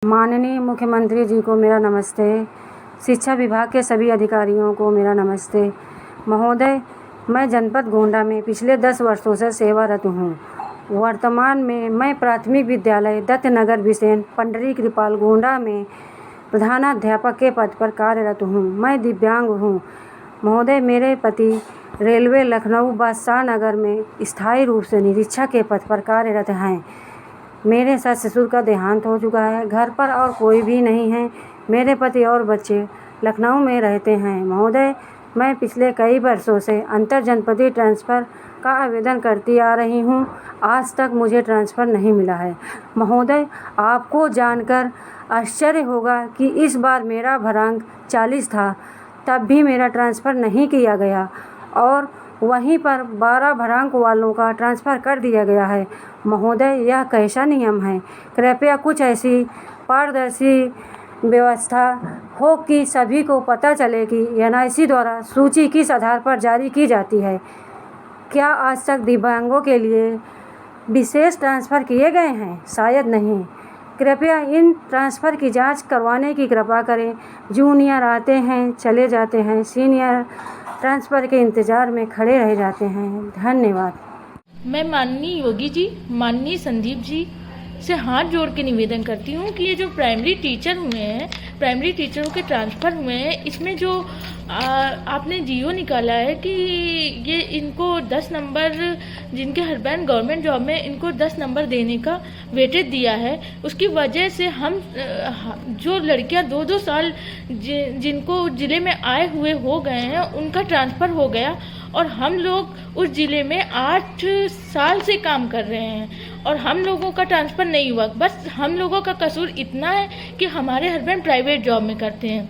माननीय मुख्यमंत्री जी को मेरा नमस्ते। शिक्षा विभाग के सभी अधिकारियों को मेरा नमस्ते। महोदय, मैं जनपद गोंडा में पिछले 10 वर्षों से सेवारत हूँ। वर्तमान में मैं प्राथमिक विद्यालय दत्तनगर बिसेन पंडरी कृपाल गोंडा में प्रधानाध्यापक के पद पर कार्यरत हूँ। मैं दिव्यांग हूँ। महोदय, मेरे पति रेलवे लखनऊ बादशाह नगर में स्थायी रूप से निरीक्षक के पद पर कार्यरत हैं। मेरे सास ससुर का देहांत हो चुका है। घर पर और कोई भी नहीं है। मेरे पति और बच्चे लखनऊ में रहते हैं। महोदय, मैं पिछले कई वर्षों से अंतर जनपदीय ट्रांसफ़र का आवेदन करती आ रही हूँ। आज तक मुझे ट्रांसफ़र नहीं मिला है। महोदय, आपको जानकर आश्चर्य होगा कि इस बार मेरा भरांक 40 था, तब भी मेरा ट्रांसफ़र नहीं किया गया और वहीं पर 12 भरांक वालों का ट्रांसफ़र कर दिया गया है। महोदय, यह कैसा नियम है? कृपया कुछ ऐसी पारदर्शी व्यवस्था हो कि सभी को पता चले कि एनआईसी द्वारा सूची किस आधार पर जारी की जाती है। क्या आज तक दिव्यांगों के लिए विशेष ट्रांसफ़र किए गए हैं? शायद नहीं। कृपया इन ट्रांसफ़र की जांच करवाने की कृपा करें। जूनियर आते हैं, चले जाते हैं, सीनियर ट्रांसफ़र के इंतज़ार में खड़े रह जाते हैं। धन्यवाद। मैं माननीय योगी जी, माननीय संदीप जी से हाथ जोड़ के निवेदन करती हूँ कि ये जो प्राइमरी टीचर हुए हैं, प्राइमरी टीचरों के ट्रांसफ़र हुए हैं, इसमें जो आपने जीओ निकाला है कि ये इनको 10 नंबर, जिनके हस्बैंड गवर्नमेंट जॉब में, इनको 10 नंबर देने का वेटेज दिया है। उसकी वजह से हम जो लड़कियां 2-2 साल जिनको ज़िले में आए हुए हो गए हैं, उनका ट्रांसफ़र हो गया और हम लोग उस ज़िले में 8 साल से काम कर रहे हैं और हम लोगों का ट्रांसफ़र नहीं हुआ। बस हम लोगों का कसूर इतना है कि हमारे हस्बैंड प्राइवेट जॉब में करते हैं।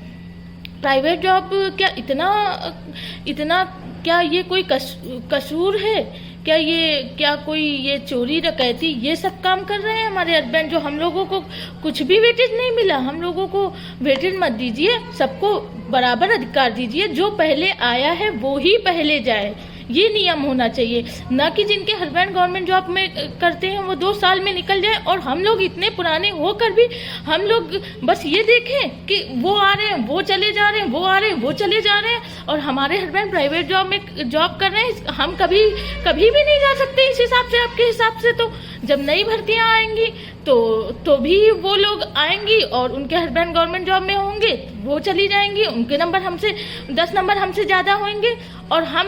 प्राइवेट जॉब क्या इतना क्या ये कोई कसूर है? क्या कोई ये चोरी डकैती ये सब काम कर रहे हैं हमारे हस्बैंड? जो हम लोगों को कुछ भी वेटेज नहीं मिला। हम लोगों को वेटेज मत दीजिए, सबको बराबर अधिकार दीजिए। जो पहले आया है वो ही पहले जाए, ये नियम होना चाहिए। ना कि जिनके हस्बैंड गवर्नमेंट जॉब में करते हैं वो 2 साल में निकल जाए और हम लोग इतने पुराने होकर भी हम लोग बस ये देखें कि वो आ रहे हैं, वो चले जा रहे हैं, वो आ रहे हैं, वो चले जा रहे हैं और हमारे हस्बैंड प्राइवेट जॉब में जॉब कर रहे हैं। हम कभी भी नहीं जा सकते इस हिसाब से। आपके हिसाब से तो जब नई भर्तियाँ आएंगी तो भी वो लोग आएंगी और उनके हस्बैंड गवर्नमेंट जॉब में होंगे, वो चली जाएंगी, उनके नंबर हमसे 10 नंबर हमसे ज़्यादा होंगे और हम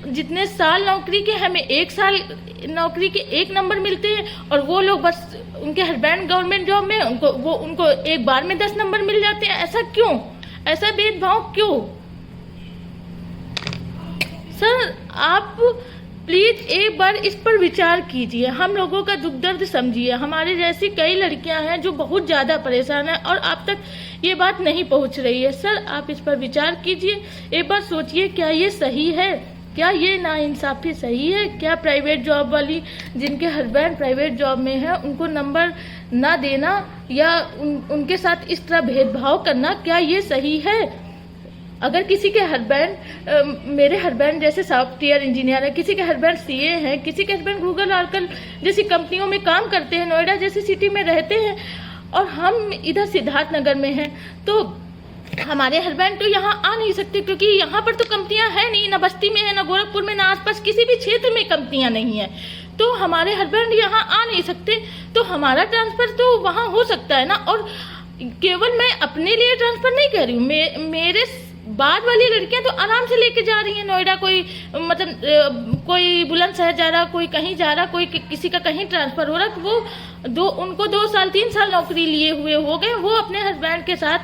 जितने साल नौकरी के, हमें 1 साल नौकरी के 1 नंबर मिलते हैं और वो लोग बस उनके हस्बैंड गवर्नमेंट जॉब में उनको एक बार में 10 नंबर मिल जाते हैं। ऐसा क्यों? ऐसा भेदभाव क्यों? सर, आप प्लीज़ एक बार इस पर विचार कीजिए। हम लोगों का दुख दर्द समझिए। हमारे जैसी कई लड़कियां हैं जो बहुत ज़्यादा परेशान हैं और आप तक ये बात नहीं पहुंच रही है। सर, आप इस पर विचार कीजिए। एक बार सोचिए, क्या ये सही है? क्या ये नाइंसाफ़ी सही है? क्या प्राइवेट जॉब वाली, जिनके हस्बैंड प्राइवेट जॉब में है, उनको नंबर ना देना या उनके साथ इस तरह भेदभाव करना, क्या ये सही है? अगर किसी के हस्बैंड, मेरे हस्बैंड जैसे सॉफ्टवेयर इंजीनियर है, किसी के हस्बैंड सीए हैं, किसी के हस्बैंड गूगल ऑरेकल जैसी कंपनियों में काम करते हैं, नोएडा जैसी सिटी में रहते हैं और हम इधर सिद्धार्थ नगर में हैं, तो हमारे हस्बैंड तो यहाँ आ नहीं सकते क्योंकि यहाँ पर तो कंपनियाँ हैं नहीं, ना बस्ती में है, ना गोरखपुर में, ना आसपास किसी भी क्षेत्र में कंपनियाँ नहीं है। तो हमारे हस्बैंड यहाँ आ नहीं सकते, तो हमारा ट्रांसफ़र तो वहाँ हो सकता है ना। और केवल मैं अपने लिए ट्रांसफ़र नहीं कह रही हूँ, मेरे बाद वाली लड़कियां तो आराम से लेके जा रही हैं नोएडा। कोई कोई बुलंदशहर जा रहा, कोई कहीं जा रहा, कोई किसी का कहीं ट्रांसफ़र हो रहा, तो उनको 2 साल 3 साल नौकरी लिए हुए हो गए, वो अपने हस्बैंड के साथ,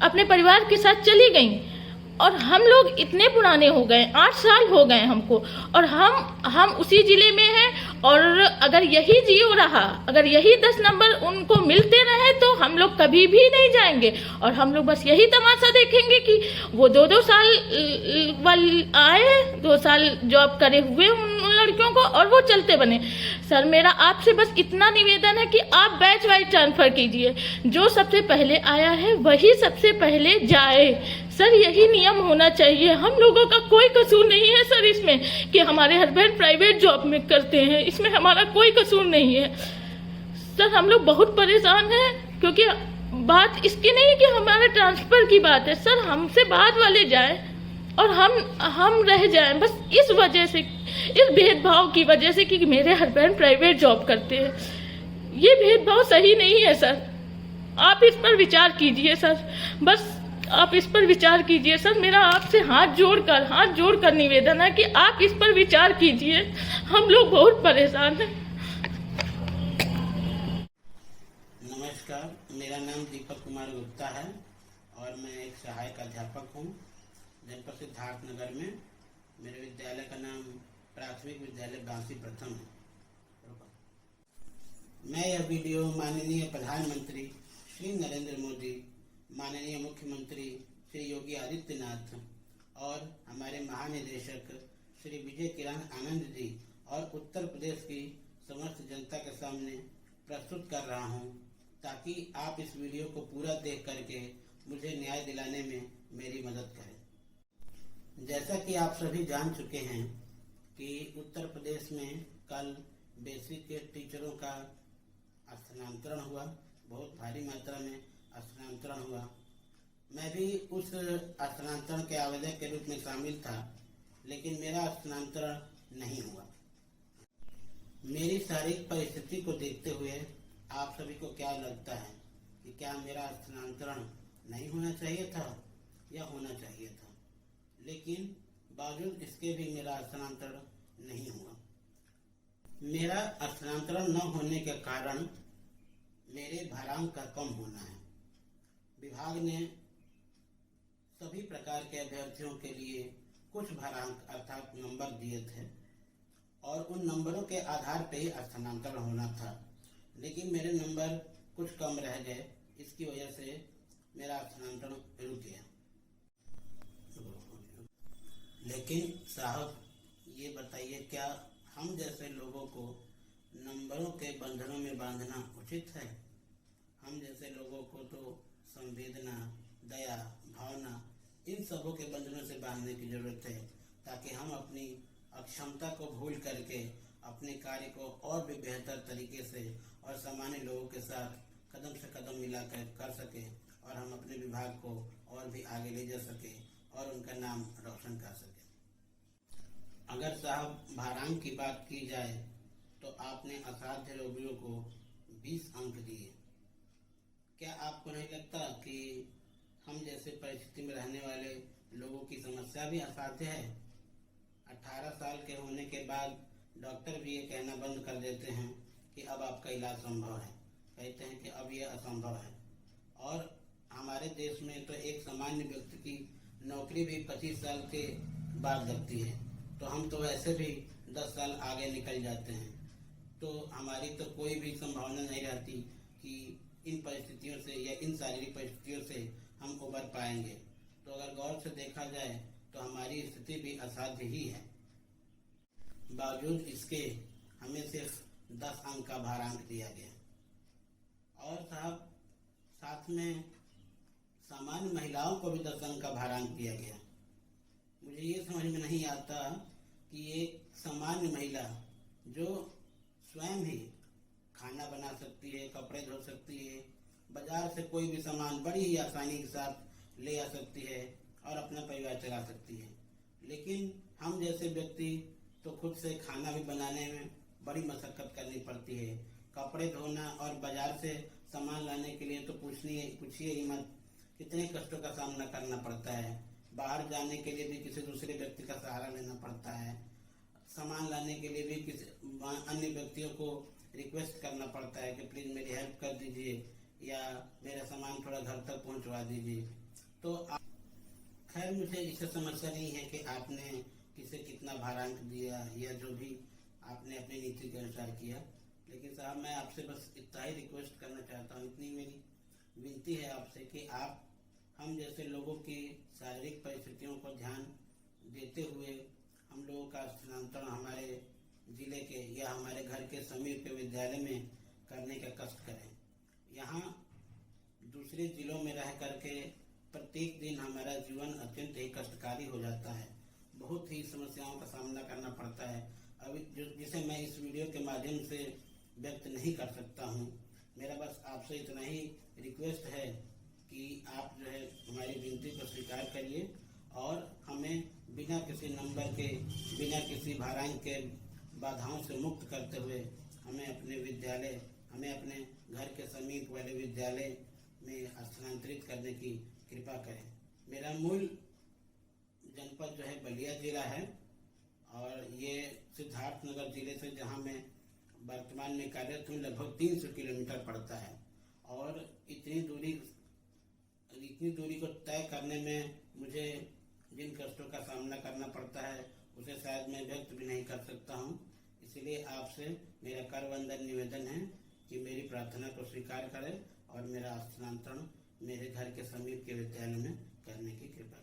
अपने परिवार के साथ चली गई। और हम लोग इतने पुराने हो गए, 8 साल हो गए हमको और हम उसी ज़िले में हैं। और अगर यही जियो रहा, अगर यही 10 नंबर उनको मिलते रहे तो हम लोग कभी भी नहीं जाएंगे और हम लोग बस यही तमाशा देखेंगे कि वो 2-2 साल वाले आए, 2 साल जॉब करे हुए उन लड़कियों को और वो चलते बने। सर, मेरा आपसे बस इतना निवेदन है कि आप बैच वाइज ट्रांसफ़र कीजिए। जो सबसे पहले आया है वही सबसे पहले जाए। सर, यही नियम होना चाहिए। हम लोगों का कोई कसूर नहीं है सर इसमें कि हमारे हस्बैंड प्राइवेट जॉब में करते हैं, इसमें हमारा कोई कसूर नहीं है। सर हम लोग बहुत परेशान हैं, क्योंकि बात इसकी नहीं है कि हमारे ट्रांसफर की बात है सर, हमसे बाद वाले जाए और हम रह जाएं, बस इस वजह से, इस भेदभाव की वजह से कि मेरे हस्बैंड प्राइवेट जॉब करते हैं। ये भेदभाव सही नहीं है सर, आप इस पर विचार कीजिए सर, बस आप इस पर विचार कीजिए सर। मेरा आपसे हाथ जोड़कर निवेदन है कि आप इस पर विचार कीजिए, हम लोग बहुत परेशान हैं। नमस्कार, मेरा नाम दीपक कुमार गुप्ता है और मैं एक सहायक अध्यापक हूँ जनपद सिद्धार्थनगर में। मेरे विद्यालय का नाम प्राथमिक विद्यालय बांसी प्रथम है। मैं यह वीडियो माननीय प्रधानमंत्री श्री नरेंद्र मोदी, माननीय मुख्यमंत्री श्री योगी आदित्यनाथ और हमारे महानिदेशक श्री विजय किरण आनंद जी और उत्तर प्रदेश की समस्त जनता के सामने प्रस्तुत कर रहा हूं, ताकि आप इस वीडियो को पूरा देख करके मुझे न्याय दिलाने में मेरी मदद करें। जैसा कि आप सभी जान चुके हैं कि उत्तर प्रदेश में कल बेसिक के टीचरों का स्थानांतरण हुआ, बहुत भारी मात्रा में स्थानांतरण हुआ। मैं भी उस स्थानांतरण के आवेदक के रूप में शामिल था, लेकिन मेरा स्थानांतरण नहीं हुआ। मेरी शारीरिक परिस्थिति को देखते हुए आप सभी को क्या लगता है कि क्या मेरा स्थानांतरण नहीं होना चाहिए था या होना चाहिए था? लेकिन बावजूद इसके भी मेरा स्थानांतरण नहीं हुआ। मेरा स्थानांतरण न होने के कारण मेरे भारांक का कम होना है। विभाग ने सभी प्रकार के अभ्यर्थियों के लिए कुछ भारांक अर्थात नंबर दिए थे और उन नंबरों के आधार पर ही स्थानांतरण होना था, लेकिन मेरे नंबर कुछ कम रह गए। इसकी वजह से मेरा स्थानांतरण रुक गया। लेकिन साहब, ये बताइए, क्या हम जैसे लोगों को नंबरों के बंधनों में बांधना उचित है? हम जैसे लोगों को तो संवेदना, दया, भावना, इन सबों के बंधनों से बांधने की जरूरत है, ताकि हम अपनी अक्षमता को भूल करके अपने कार्य को और भी बेहतर तरीके से और सामान्य लोगों के साथ कदम से कदम मिलाकर कर सके और हम अपने विभाग को और भी आगे ले जा सके और उनका नाम रोशन कर सके। अगर साहब भारांक की बात की जाए तो आपने असाध्य रोगियों को 20 अंक दिए। क्या आपको नहीं लगता कि हम जैसे परिस्थिति में रहने वाले लोगों की समस्या भी असाध्य है? 18 साल के होने के बाद डॉक्टर भी ये कहना बंद कर देते हैं कि अब आपका इलाज संभव है, कहते हैं कि अब ये असंभव है। और हमारे देश में तो एक सामान्य व्यक्ति की नौकरी भी 25 साल के बाद लगती है, तो हम तो वैसे भी 10 साल आगे निकल जाते हैं। तो हमारी तो कोई भी संभावना नहीं रहती कि इन परिस्थितियों से या इन शारीरिक परिस्थितियों से हम उबर पाएंगे। तो अगर गौर से देखा जाए तो हमारी स्थिति भी असाध्य ही है। बावजूद इसके हमें सिर्फ 10 अंक का भारांक दिया गया और साहब साथ में सामान्य महिलाओं को भी 10 अंक का भारांक दिया गया। मुझे ये समझ में नहीं आता कि एक सामान्य महिला जो स्वयं ही खाना बना सकती है, कपड़े धो सकती है, बाजार से कोई भी सामान बड़ी ही आसानी के साथ ले आ सकती है और अपना परिवार चला सकती है, लेकिन हम जैसे व्यक्ति तो खुद से खाना भी बनाने में बड़ी मशक्कत करनी पड़ती है। कपड़े धोना और बाजार से सामान लाने के लिए तो पूछिए ही मत, कितने कष्टों का सामना करना पड़ता है। बाहर जाने के लिए भी किसी दूसरे व्यक्ति का सहारा लेना पड़ता है। सामान लाने के लिए भी किसी अन्य व्यक्तियों को रिक्वेस्ट करना पड़ता है कि प्लीज़ मेरी हेल्प कर दीजिए या मेरा सामान थोड़ा घर तक पहुंचवा दीजिए। तो खैर, मुझे इससे समस्या नहीं है कि आपने किसे कितना भारांक दिया या जो भी आपने अपनी नीति के अनुसार किया, लेकिन साहब मैं आपसे बस इतना ही रिक्वेस्ट करना चाहता हूँ, इतनी मेरी विनती है आपसे कि आप हम जैसे लोगों की शारीरिक परिस्थितियों को ध्यान देते हुए हम लोगों का स्थानांतरण हमारे जिले के या हमारे घर के समीप के विद्यालय में करने का कष्ट करें। यहाँ दूसरे जिलों में रह करके प्रत्येक दिन हमारा जीवन अत्यंत ही कष्टकारी हो जाता है, बहुत ही समस्याओं का सामना करना पड़ता है, अभी जिसे मैं इस वीडियो के माध्यम से व्यक्त नहीं कर सकता हूँ। मेरा बस आपसे इतना ही रिक्वेस्ट है कि आप जो है हमारी विनती को स्वीकार करिए और हमें बिना किसी नंबर के, बिना किसी भारांक के बाधाओं से मुक्त करते हुए हमें अपने घर के समीप वाले विद्यालय में स्थानांतरित करने की कृपा करें। मेरा मूल जनपद जो है बलिया जिला है और ये सिद्धार्थनगर जिले से, जहां मैं वर्तमान में कार्यरत हूँ, लगभग 300 किलोमीटर पड़ता है और इतनी दूरी को तय करने में मुझे जिन कष्टों का सामना करना पड़ता है उसे शायद मैं व्यक्त भी नहीं कर सकता हूँ। इसलिए आपसे मेरा करवंदन निवेदन है कि मेरी प्रार्थना को स्वीकार करें और मेरा स्थानांतरण मेरे घर के समीप के विद्यालय में करने की कृपा करें।